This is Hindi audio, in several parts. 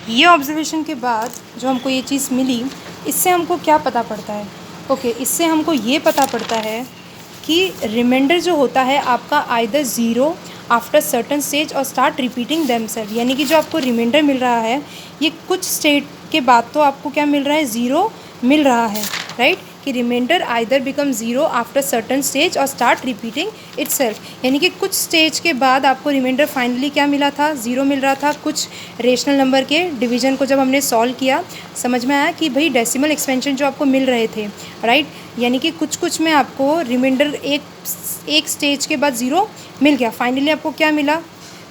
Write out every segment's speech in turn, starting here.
ये ऑब्जर्वेशन के बाद जो हमको ये चीज़ मिली, इससे हमको क्या पता पड़ता है? ओके, इससे हमको ये पता पड़ता है कि रिमाइंडर जो होता है आपका either zero after certain stage और स्टार्ट रिपीटिंग देमसेल्फ, यानी कि जो आपको रिमाइंडर मिल रहा है ये कुछ स्टेट के बाद तो आपको क्या मिल रहा है, ज़ीरो मिल रहा है, राइट? कि reminder either become zero after certain stage और स्टार्ट रिपीटिंग इटसेल्फ, यानी कि कुछ स्टेज के बाद आपको रिमाइंडर फाइनली क्या मिला था, ज़ीरो मिल रहा था। कुछ रेशनल नंबर के डिवीजन को जब हमने सॉल्व किया, समझ में आया कि भाई डेसिमल एक्सपेंशन जो आपको मिल रहे थे, राइट, यानी कि कुछ में आपको रिमाइंडर एक स्टेज के बाद ज़ीरो मिल गया। फाइनली आपको क्या मिला,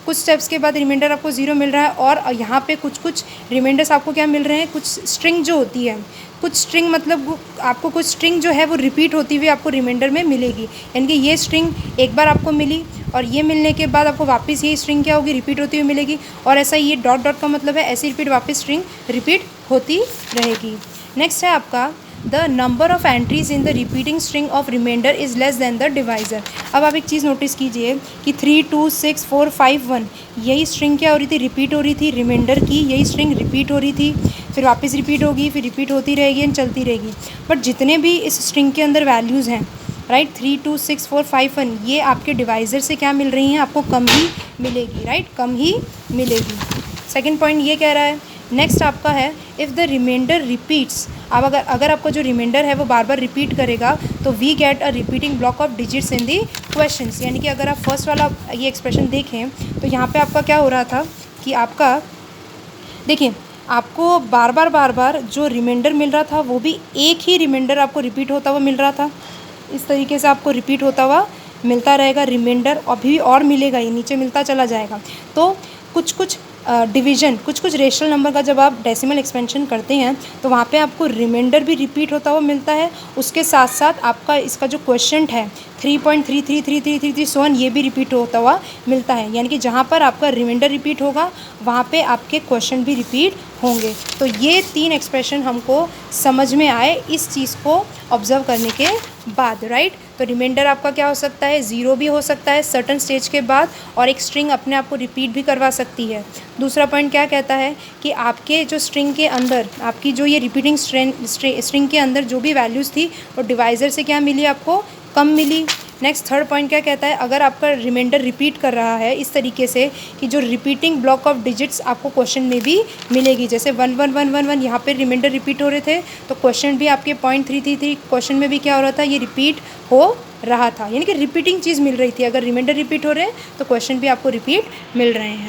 कुछ स्टेप्स के बाद रिमाइंडर आपको ज़ीरो मिल रहा है, और यहाँ पे कुछ रिमाइंडर्स आपको क्या मिल रहे हैं, कुछ स्ट्रिंग जो होती है, कुछ स्ट्रिंग मतलब आपको कुछ स्ट्रिंग जो है वो रिपीट होती हुई आपको रिमाइंडर में मिलेगी। यानी कि ये स्ट्रिंग एक बार आपको मिली और ये मिलने के बाद आपको वापस ये स्ट्रिंग क्या होगी, रिपीट होती हुई मिलेगी। और ऐसा ये डॉट डॉट का मतलब है ऐसे रिपीट वापस स्ट्रिंग रिपीट होती रहेगी। नेक्स्ट है आपका the number of entries in the repeating string of reminder is less than the divisor. अब आप एक चीज़ नोटिस कीजिए कि 3 2 6 4 5 1 यही स्ट्रिंग क्या हो रही थी, रिपीट हो रही थी। रिमाइंडर की यही स्ट्रिंग रिपीट हो रही थी, फिर वापस रिपीट होगी, फिर रिपीट होती रहेगी एंड चलती रहेगी। बट जितने भी इस स्ट्रिंग के अंदर वैल्यूज़ हैं, राइट, 3 2 6 4 5 1, ये आपके डिवाइज़र से क्या मिल रही हैं, आपको कम ही मिलेगी, राइट, कम ही मिलेगी। सेकेंड पॉइंट ये कह रहा है। नेक्स्ट आपका है इफ़ द रिमाइंडर रिपीट्स। अब अगर आपका जो रिमाइंडर है वो बार बार रिपीट करेगा तो we get a repeating block of digits in the questions. यानी कि अगर आप फर्स्ट वाला ये एक्सप्रेशन देखें तो यहाँ पे आपका क्या हो रहा था कि आपका देखिए, आपको बार बार जो रिमाइंडर मिल रहा था वो भी एक ही रिमाइंडर आपको रिपीट होता हुआ मिल रहा था। इस तरीके से आपको रिपीट होता हुआ मिलता रहेगा रिमाइंडर, अभी और मिलेगा, ये नीचे मिलता चला जाएगा। तो कुछ डिवीज़न, कुछ रेशनल नंबर का जब आप डेसिमल एक्सपेंशन करते हैं तो वहाँ पे आपको रिमाइंडर भी रिपीट होता हुआ मिलता है। उसके साथ साथ आपका इसका जो क्वोशंट है 3.333333 सो ऑन, ये भी रिपीट होता हुआ मिलता है। यानी कि जहाँ पर आपका रिमाइंडर रिपीट होगा वहाँ पे आपके क्वेश्चन भी रिपीट होंगे। तो ये 3 एक्सप्रेशन हमको समझ में आए इस चीज़ को ऑब्ज़र्व करने के बाद, राइट। तो रिमाइंडर आपका क्या हो सकता है, ज़ीरो भी हो सकता है सर्टन स्टेज के बाद, और एक स्ट्रिंग अपने आप को रिपीट भी करवा सकती है। दूसरा पॉइंट क्या कहता है कि आपके जो स्ट्रिंग के अंदर, आपकी जो ये रिपीटिंग स्ट्रिंग के अंदर जो भी वैल्यूज़ थी वो डिवाइज़र से क्या मिली, आपको कम मिली। नेक्स्ट थर्ड पॉइंट क्या कहता है, अगर आपका रिमाइंडर रिपीट कर रहा है इस तरीके से कि जो रिपीटिंग ब्लॉक ऑफ डिजिट्स आपको क्वेश्चन में भी मिलेगी, जैसे 1 1 1 1 1 यहाँ पे रिमाइंडर रिपीट हो रहे थे तो क्वेश्चन भी आपके 0.333 क्वेश्चन में भी क्या हो रहा था, ये रिपीट हो रहा था। यानी कि रिपीटिंग चीज़ मिल रही थी। अगर रिमाइंडर रिपीट हो रहे हैं तो क्वेश्चन भी आपको रिपीट मिल रहे हैं।